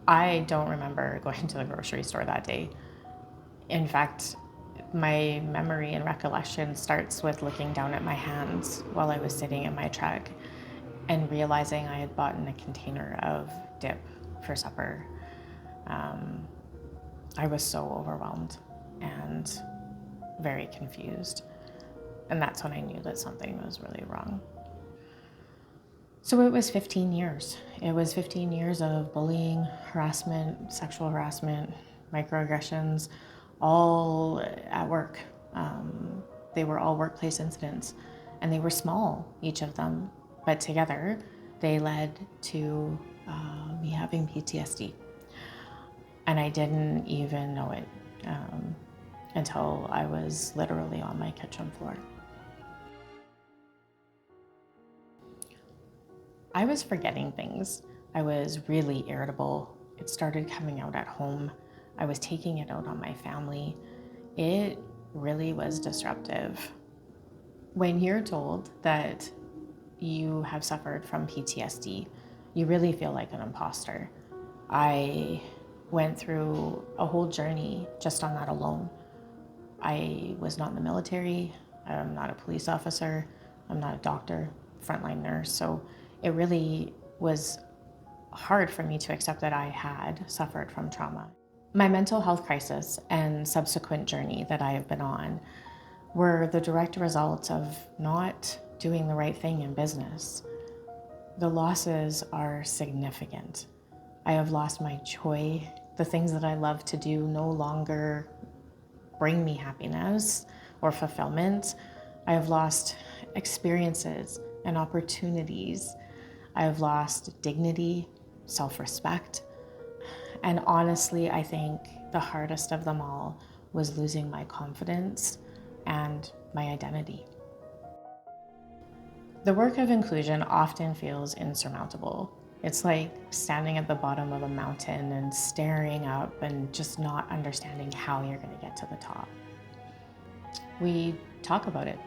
I don't remember going to the grocery store that day. In fact, my memory and recollection starts with looking down at my hands while I was sitting in my truck and realizing I had bought in a container of dip for supper. I was so overwhelmed and very confused. And that's when I knew that something was really wrong. So it was 15 years. It was 15 years of bullying, harassment, sexual harassment, microaggressions, all at work. They were all workplace incidents, and they were small, each of them, but together they led to me having PTSD. And I didn't even know it until I was literally on my kitchen floor. I was forgetting things. I was really irritable. It started coming out at home. I was taking it out on my family. It really was disruptive. When you're told that you have suffered from PTSD, you really feel like an imposter. I went through a whole journey just on that alone. I was not in the military. I'm not a police officer. I'm not a doctor, frontline nurse. So it really was hard for me to accept that I had suffered from trauma. My mental health crisis and subsequent journey that I have been on were the direct result of not doing the right thing in business. The losses are significant. I have lost my joy. The things that I love to do no longer bring me happiness or fulfillment. I have lost experiences and opportunities. I have lost dignity, self-respect. And honestly, I think the hardest of them all was losing my confidence and my identity. The work of inclusion often feels insurmountable. It's like standing at the bottom of a mountain and staring up and just not understanding how you're going to get to the top. We talk about it.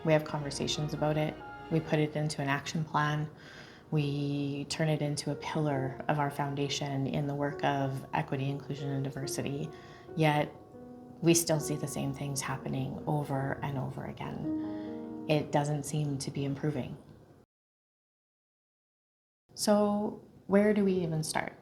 We have conversations about it. We put it into an action plan. We turn it into a pillar of our foundation in the work of equity, inclusion, and diversity. Yet we still see the same things happening over and over again. It doesn't seem to be improving. So where do we even start?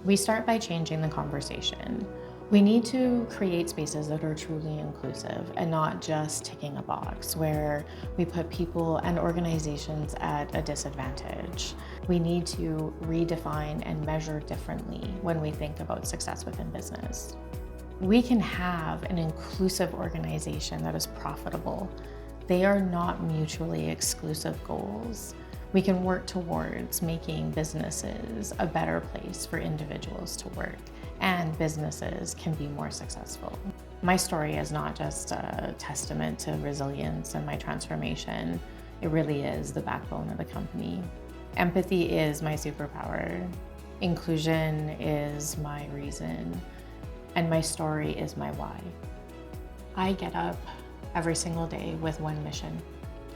We start by changing the conversation. We need to create spaces that are truly inclusive and not just ticking a box where we put people and organizations at a disadvantage. We need to redefine and measure differently when we think about success within business. We can have an inclusive organization that is profitable. They are not mutually exclusive goals. We can work towards making businesses a better place for individuals to work, and businesses can be more successful. My story is not just a testament to resilience and my transformation. It really is the backbone of the company. Empathy is my superpower. Inclusion is my reason. And my story is my why. I get up every single day with one mission,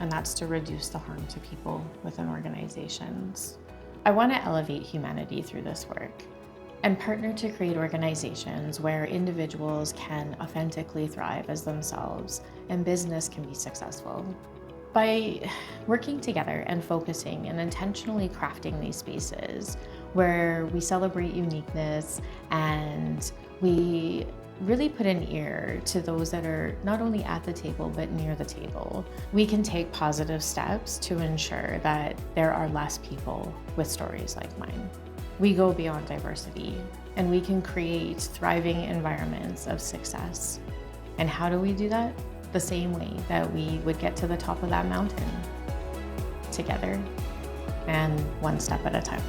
and that's to reduce the harm to people within organizations. I want to elevate humanity through this work and partner to create organizations where individuals can authentically thrive as themselves and business can be successful. By working together and focusing and intentionally crafting these spaces where we celebrate uniqueness and we really put an ear to those that are not only at the table but near the table, we can take positive steps to ensure that there are less people with stories like mine. We go beyond diversity and we can create thriving environments of success. And how do we do that? The same way that we would get to the top of that mountain, together and one step at a time.